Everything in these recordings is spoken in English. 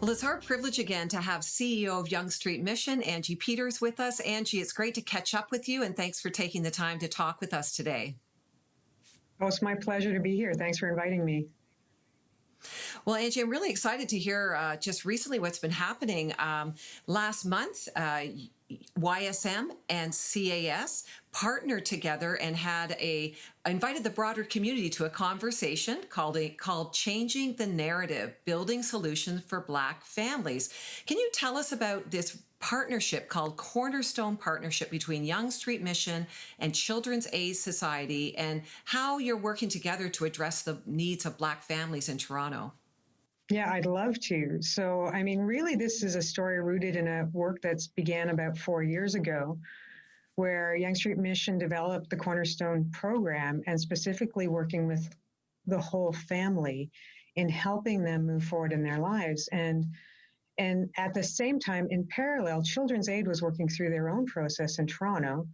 Well, it's our privilege again to have CEO of Yonge Street Mission, Angie Peters, with us. Angie, it's great to catch up with you, and thanks for taking the time to talk with us today. Oh, it's my pleasure to be here. Thanks for inviting me. Well, Angie, I'm really excited to hear just recently what's been happening. Last month, YSM and CAS partnered together and invited the broader community to a conversation called Changing the Narrative, Building Solutions for Black Families. Can you tell us about this partnership called Cornerstone Partnership between Yonge Street Mission and Children's Aid Society, and how you're working together to address the needs of Black families in Toronto? Yeah, I'd love to. So, really, this is a story rooted in a work that's began about 4 years ago, where Yonge Street Mission developed the Cornerstone program and specifically working with the whole family in helping them move forward in their lives. And at the same time, in parallel, Children's Aid was working through their own process in Toronto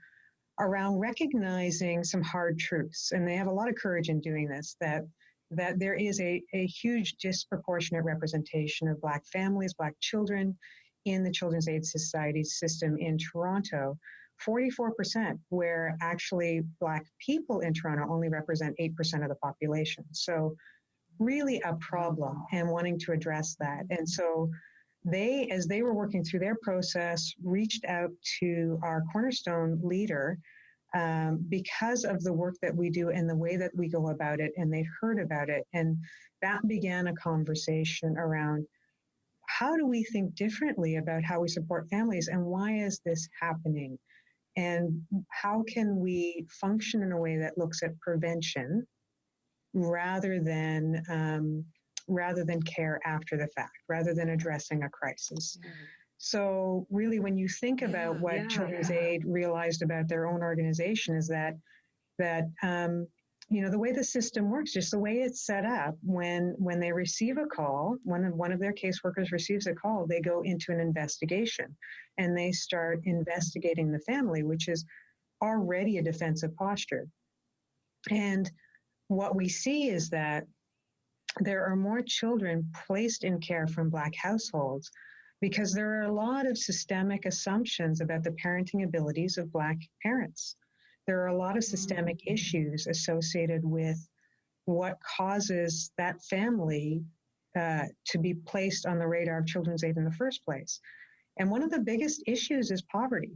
around recognizing some hard truths. And they have a lot of courage in doing this, that there is a huge disproportionate representation of Black families, Black children in the Children's Aid Society system in Toronto, 44%, where actually Black people in Toronto only represent 8% of the population. So really a problem, and wanting to address that. And so they, as they were working through their process, reached out to our Cornerstone leader because of the work that we do and the way that we go about it, and they'd heard about it. And that began a conversation around, how do we think differently about how we support families, and why is this happening? And how can we function in a way that looks at prevention rather than care after the fact, rather than addressing a crisis? Mm-hmm. So really, when you think about what Children's Aid realized about their own organization, is that the way the system works, just the way it's set up, when they receive a call, when one of their caseworkers receives a call, they go into an investigation and they start investigating the family, which is already a defensive posture. And what we see is that there are more children placed in care from Black households because there are a lot of systemic assumptions about the parenting abilities of Black parents. There are a lot of systemic issues associated with what causes that family to be placed on the radar of Children's Aid in the first place. And one of the biggest issues is poverty.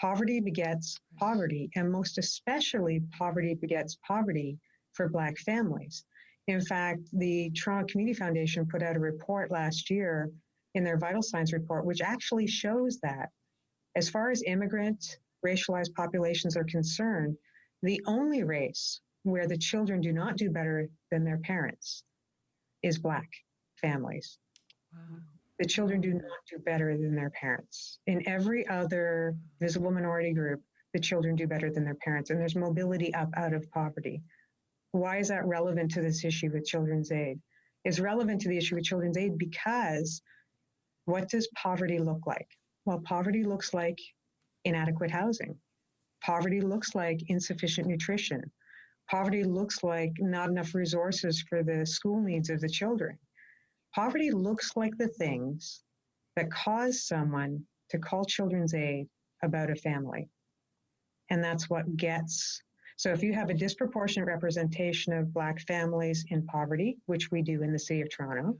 Poverty begets poverty, and most especially poverty begets poverty for Black families. In fact, the Toronto Community Foundation put out a report last year in their Vital Signs report, which actually shows that as far as immigrant, racialized populations are concerned, the only race where the children do not do better than their parents is Black families. Wow. The children do not do better than their parents. In every other visible minority group, the children do better than their parents, and there's mobility up out of poverty. Why is that relevant to this issue with Children's Aid? It's relevant to the issue with Children's Aid because what does poverty look like? Well, poverty looks like inadequate housing. Poverty looks like insufficient nutrition. Poverty looks like not enough resources for the school needs of the children. Poverty looks like the things that cause someone to call Children's Aid about a family. And that's what gets. So if you have a disproportionate representation of Black families in poverty, which we do in the City of Toronto,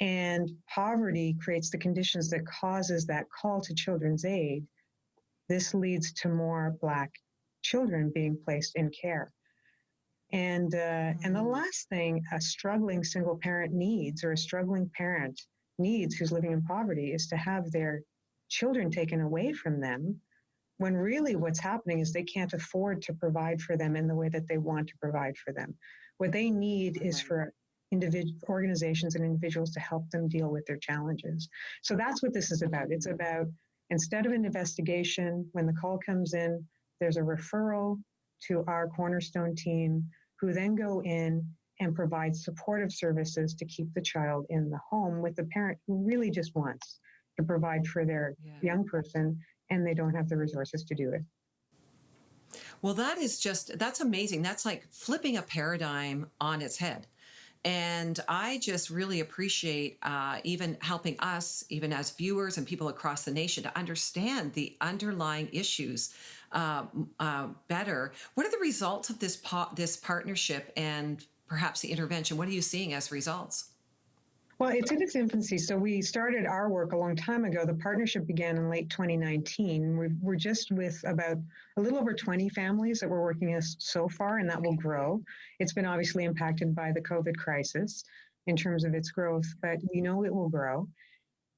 and poverty creates the conditions that causes that call to Children's Aid, this leads to more Black children being placed in care. And the last thing a struggling single parent needs, or a struggling parent needs who's living in poverty, is to have their children taken away from them, when really what's happening is they can't afford to provide for them in the way that they want to provide for them. What they need is for organizations and individuals to help them deal with their challenges. So that's what this is about. It's about, instead of an investigation, when the call comes in, there's a referral to our Cornerstone team, who then go in and provide supportive services to keep the child in the home with the parent who really just wants to provide for their young person, and they don't have the resources to do it. Well, that's amazing. That's like flipping a paradigm on its head. And I just really appreciate even helping us, even as viewers and people across the nation, to understand the underlying issues better. What are the results of this partnership and perhaps the intervention? What are you seeing as results? Well, it's in its infancy. So we started our work a long time ago. The partnership began in late 2019. We're just with about a little over 20 families that we're working with so far, and that will grow. It's been obviously impacted by the COVID crisis in terms of its growth, but we know it will grow.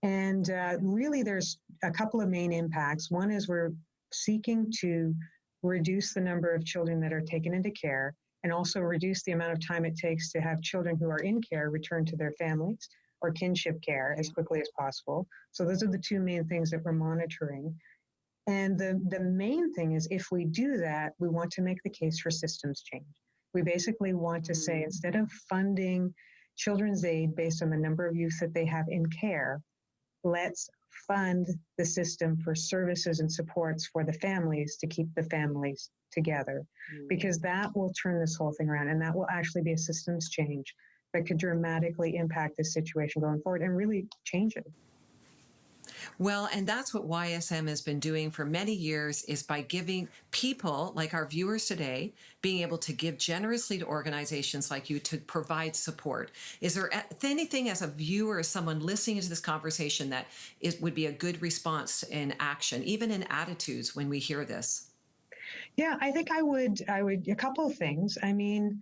And really, there's a couple of main impacts. One is we're seeking to reduce the number of children that are taken into care, and also reduce the amount of time it takes to have children who are in care return to their families or kinship care as quickly as possible. So those are the two main things that we're monitoring. And the main thing is, if we do that, we want to make the case for systems change. We basically want to say, instead of funding children's aid based on the number of youth that they have in care, let's fund the system for services and supports for the families to keep the families together, because that will turn this whole thing around, and that will actually be a systems change that could dramatically impact this situation going forward and really change it. Well, and that's what YSM has been doing for many years, is by giving people like our viewers today, being able to give generously to organizations like you to provide support. Is there anything as a viewer, as someone listening to this conversation, that would be a good response in action, even in attitudes when we hear this? Yeah, I think I would, a couple of things. I mean,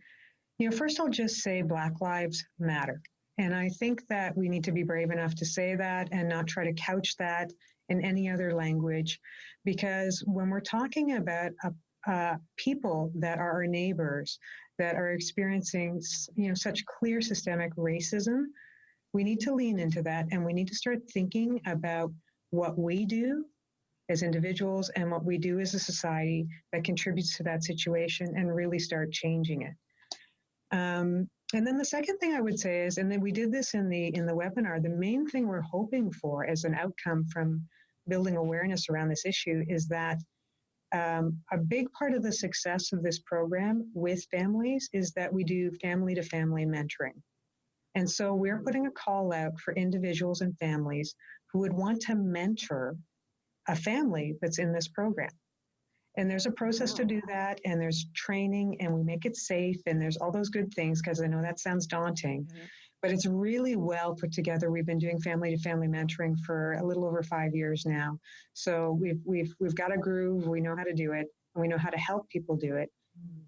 first I'll just say Black Lives Matter. And I think that we need to be brave enough to say that and not try to couch that in any other language, because when we're talking about people that are our neighbors that are experiencing, such clear systemic racism, we need to lean into that, and we need to start thinking about what we do as individuals and what we do as a society that contributes to that situation, and really start changing it. And then the second thing I would say is, and then we did this in the webinar, the main thing we're hoping for as an outcome from building awareness around this issue is that a big part of the success of this program with families is that we do family-to-family mentoring. And so we're putting a call out for individuals and families who would want to mentor a family that's in this program. And there's a process to do that, and there's training, and we make it safe, and there's all those good things, because I know that sounds daunting, but it's really well put together. We've been doing family-to-family mentoring for a little over 5 years now. So we've got a groove, we know how to do it, and we know how to help people do it.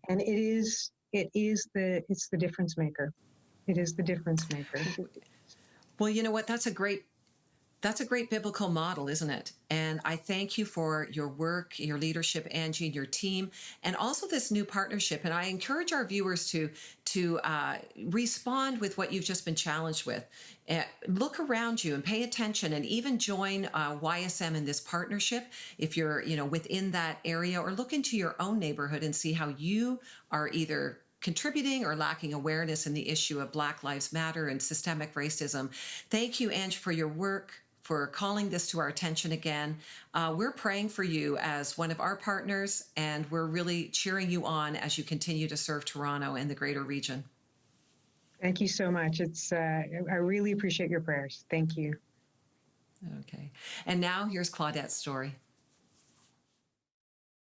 And it's the difference maker. It is the difference maker. Well, you know what? That's a great biblical model, isn't it? And I thank you for your work, your leadership, Angie, and your team, and also this new partnership. And I encourage our viewers to respond with what you've just been challenged with. Look around you and pay attention, and even join YSM in this partnership if you're within that area, or look into your own neighborhood and see how you are either contributing or lacking awareness in the issue of Black Lives Matter and systemic racism. Thank you, Angie, for your work, for calling this to our attention again. We're praying for you as one of our partners, and we're really cheering you on as you continue to serve Toronto and the greater region. Thank you so much. I really appreciate your prayers. Thank you. Okay. And now here's Claudette's story.